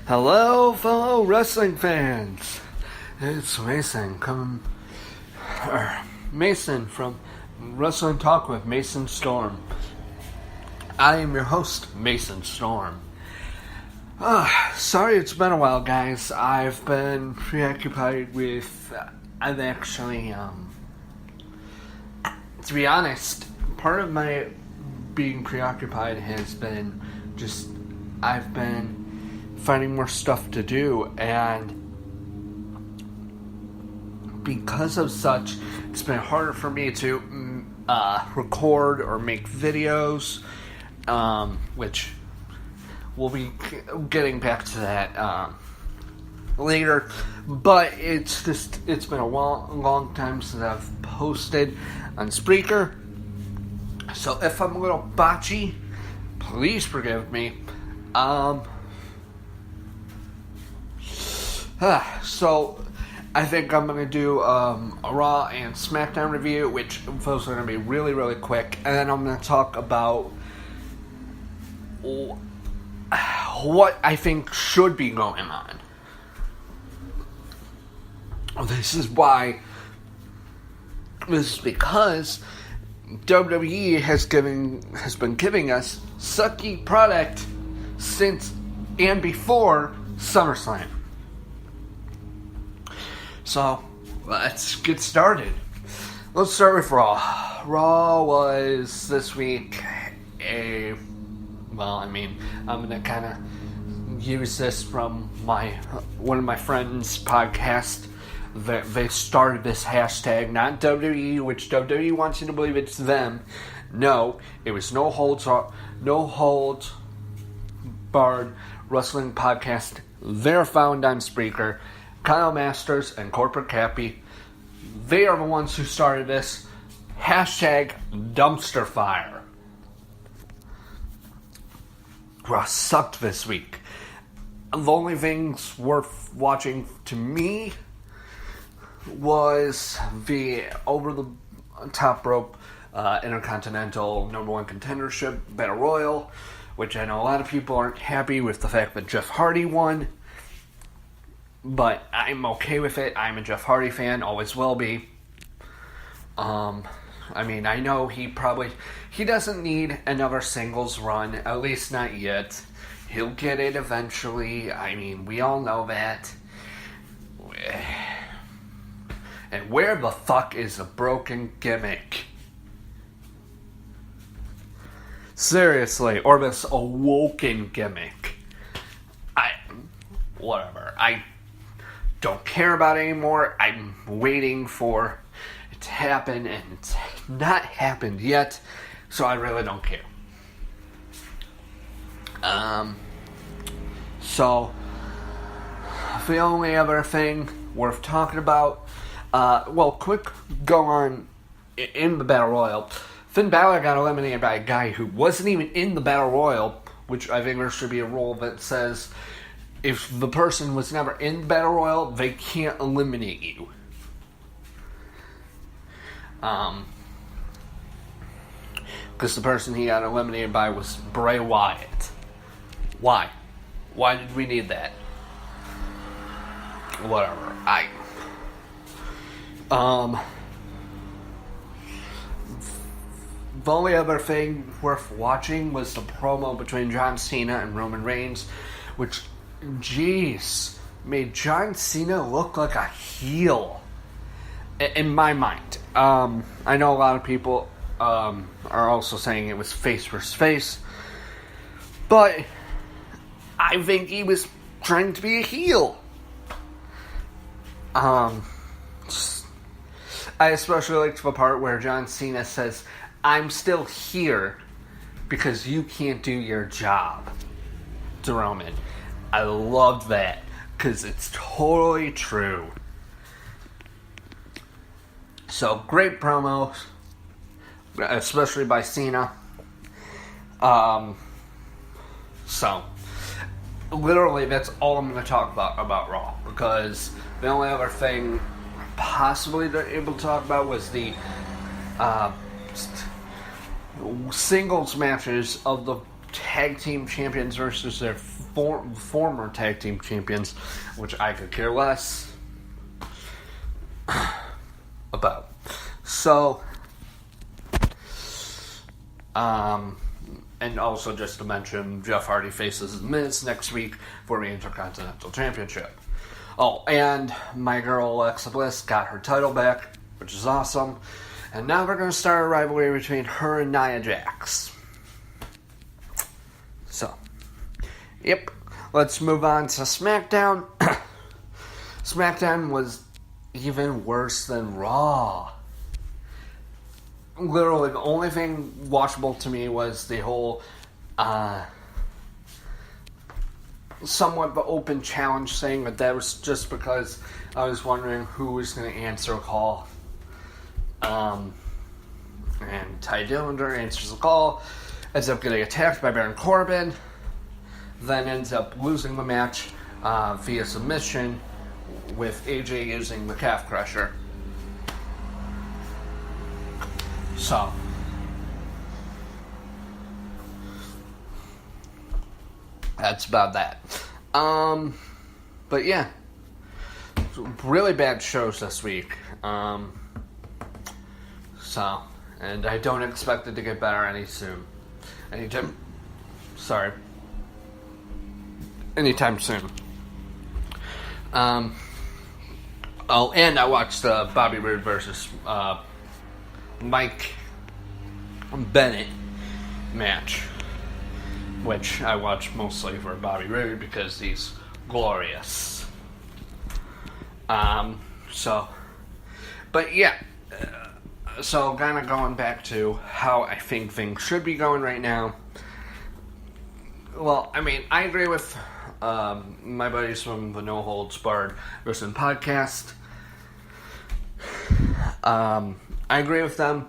Hello, fellow wrestling fans. It's Mason from Wrestling Talk with Mason Storm. I am your host, Mason Storm. Sorry it's been a while, guys. I've been preoccupied with... I've actually, to be honest, part of my being preoccupied has been just... I've been finding more stuff to do, and because of such, it's been harder for me to record or make videos, which we'll be getting back to that later. But it's been a long time since I've posted on Spreaker, so if I'm a little botchy, please forgive me. So, I think I'm going to do a Raw and SmackDown review, which those are going to be really, really quick. And then I'm going to talk about what I think should be going on. This is because WWE has been giving us sucky product since and before SummerSlam. So, let's get started. Let's start with Raw. Raw was this week I'm going to kind of use this from one of my friends' podcast. They started this hashtag, not WWE, which WWE wants you to believe it's them. No, it was No Holds Barred Wrestling Podcast. They're found on Spreaker. Kyle Masters and Corporate Cappy, they are the ones who started this. Hashtag dumpster fire. Raw sucked this week. The only things worth watching to me was the over the top rope Intercontinental #1 contendership Battle Royal, which I know a lot of people aren't happy with the fact that Jeff Hardy won. But I'm okay with it. I'm a Jeff Hardy fan, always will be. I know he doesn't need another singles run, at least not yet. He'll get it eventually. We all know that. And where the fuck is the broken gimmick? Seriously, or this awoken gimmick. Whatever. I don't care about it anymore. I'm waiting for it to happen, and it's not happened yet, so I really don't care. So the only other thing worth talking about, quick go on in the Battle Royal. Finn Balor got eliminated by a guy who wasn't even in the Battle Royal, which I think there should be a rule that says if the person was never in the Battle Royal, they can't eliminate you. Because the person he got eliminated by was Bray Wyatt. Why? Why did we need that? Whatever. The only other thing worth watching was the promo between John Cena and Roman Reigns, which, made John Cena look like a heel. In my mind. I know a lot of people are also saying it was face versus face, but I think he was trying to be a heel. I especially liked the part where John Cena says, "I'm still here because you can't do your job," to Roman. I loved that, because it's totally true. So, great promos, especially by Cena. So, literally, that's all I'm going to talk about Raw, because the only other thing possibly they're able to talk about was the singles matches of the tag team champions versus their former tag team champions, which I could care less about. So, and also just to mention, Jeff Hardy faces The Miz next week for the Intercontinental Championship. Oh, and my girl Alexa Bliss got her title back, which is awesome. And now we're going to start a rivalry between her and Nia Jax. So, yep. Let's move on to SmackDown. SmackDown was even worse than Raw. Literally, the only thing watchable to me was the whole somewhat of an open challenge thing, but that was just because I was wondering who was going to answer a call. And Ty Dillinger answers the call, ends up getting attacked by Baron Corbin, then ends up losing the match via submission with AJ using the calf crusher. So, that's about that. But yeah, really bad shows this week. So, and I don't expect it to get better anytime soon. Oh, and I watched the Bobby Roode versus Mike Bennett match, which I watch mostly for Bobby Roode because he's glorious. But yeah, so kind of going back to how I think things should be going right now. Well, I mean, I agree with my buddies from the No Holds Barred Wrestling Podcast. I agree with them.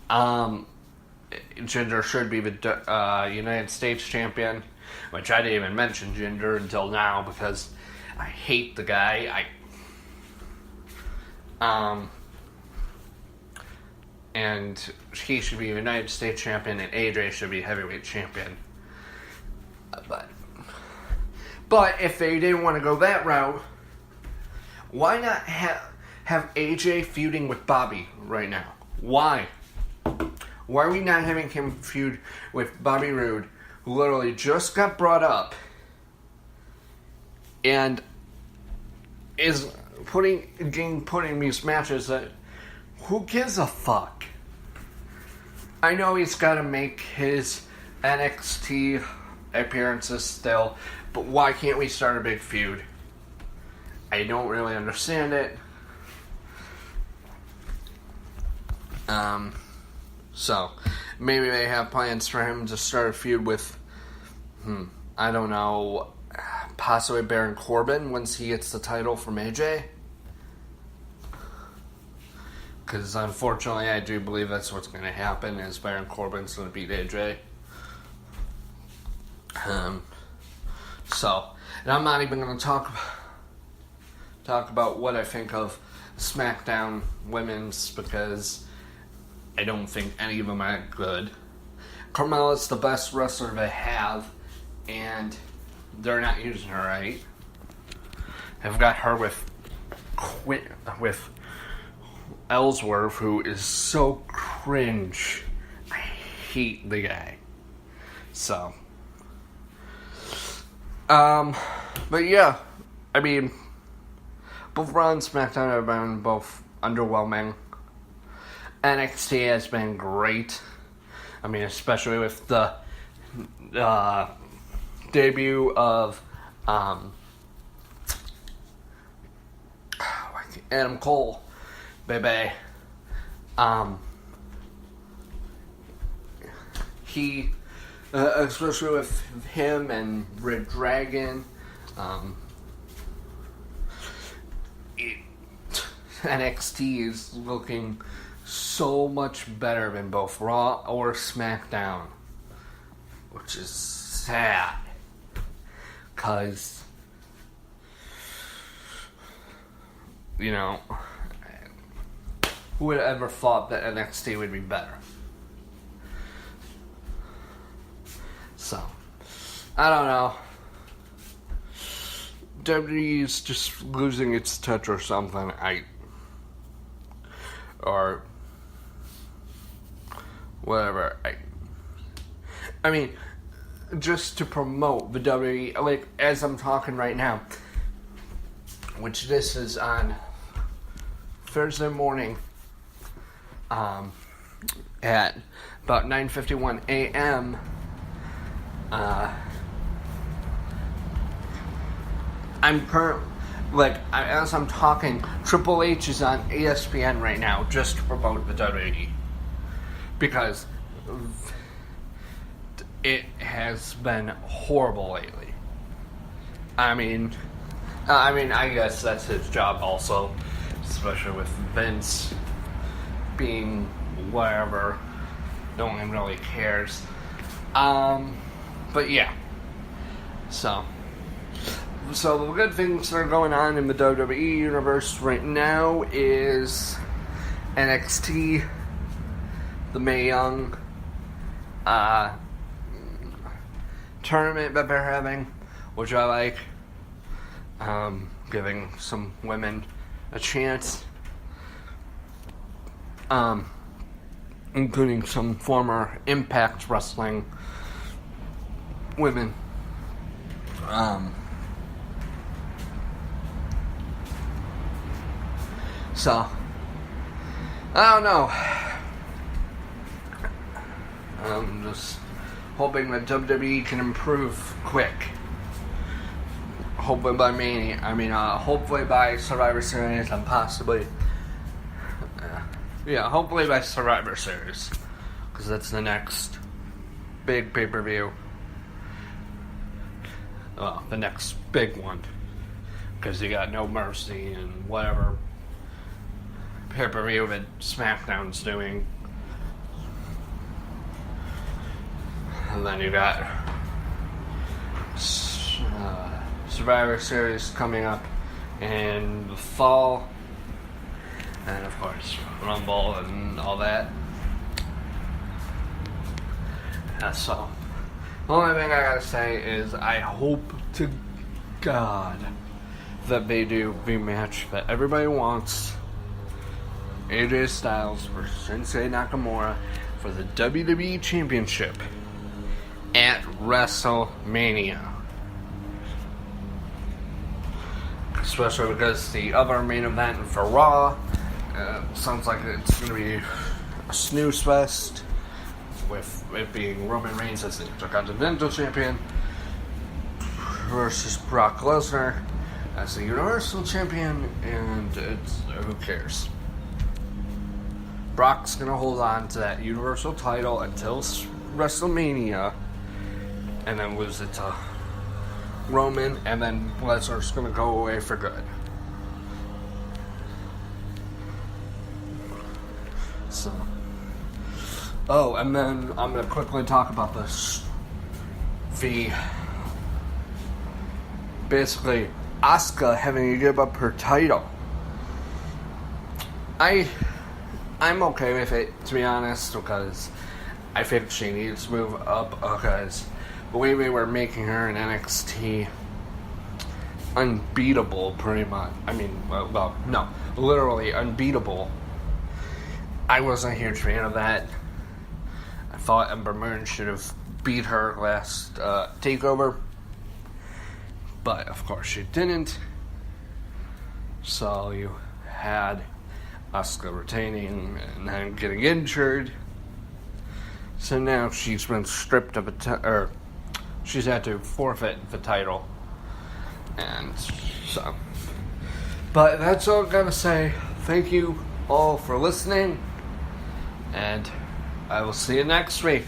Jinder should be the United States champion, which I didn't even mention Jinder until now because I hate the guy. And he should be United States champion, and AJ should be heavyweight champion. But if they didn't want to go that route, why not have AJ feuding with Bobby right now? Why? Why are we not having him feud with Bobby Roode, who literally just got brought up and is putting these matches that who gives a fuck? I know he's got to make his NXT appearances still, but why can't we start a big feud? I don't really understand it. So, maybe they have plans for him to start a feud with, I don't know, possibly Baron Corbin once he gets the title from AJ. Because unfortunately, I do believe that's what's going to happen, is Baron Corbin's going to beat AJ. So, and I'm not even going to talk about what I think of SmackDown Women's, because I don't think any of them are good. Carmella's the best wrestler they have, and they're not using her right. I've got her with Ellsworth, who is so cringe. I hate the guy. So, but yeah, I mean, both Raw and SmackDown have been both underwhelming. NXT has been great. I mean, especially with the debut of Adam Cole, baby. He, especially with him and Red Dragon, NXT is looking so much better than both Raw or SmackDown, which is sad, because, you know, who would have ever thought that NXT would be better? So, I don't know. WWE's just losing its touch or something. Or whatever. I mean, just to promote the WWE, like, as I'm talking right now, which this is on Thursday morning, at about 9:51 a.m., as I'm talking, Triple H is on ESPN right now just to promote the WWE. Because it has been horrible lately. I guess that's his job also, especially with Vince being whatever. No one really cares. But yeah. So the good things that are going on in the WWE universe right now is NXT, the Mae Young tournament that they're having, which I like. Giving some women a chance, including some former Impact Wrestling women. So, I don't know. I'm just hoping that WWE can improve quick. Hopefully by Mania. Hopefully by Survivor Series and possibly... hopefully by Survivor Series. Because that's the next big pay-per-view. Well, the next big one. Because you got No Mercy and whatever pay-per-view that SmackDown's doing. And then you got Survivor Series coming up in the fall. And of course, Rumble and all that. So, the only thing I gotta say is I hope to God that they do the match that everybody wants. AJ Styles versus Shinsuke Nakamura for the WWE Championship at WrestleMania. Especially because the other main event for Raw sounds like it's going to be a snooze fest, with it being Roman Reigns as the Intercontinental Champion versus Brock Lesnar as the Universal Champion, and who cares? Brock's going to hold on to that Universal title until WrestleMania, and then lose it to Roman, and then Lesnar's going to go away for good. So, and then I'm going to quickly talk about this. Basically, Asuka having to give up her title. I'm okay with it, to be honest, because I think she needs to move up, because the way they were making her in NXT unbeatable, pretty much. Literally unbeatable. I wasn't a huge fan of that. I thought Ember Moon should have beat her last TakeOver, but of course she didn't. So you had Asuka retaining and then getting injured. So now she's been stripped of she's had to forfeit the title. And so, but that's all I gotta say. Thank you all for listening, and I will see you next week.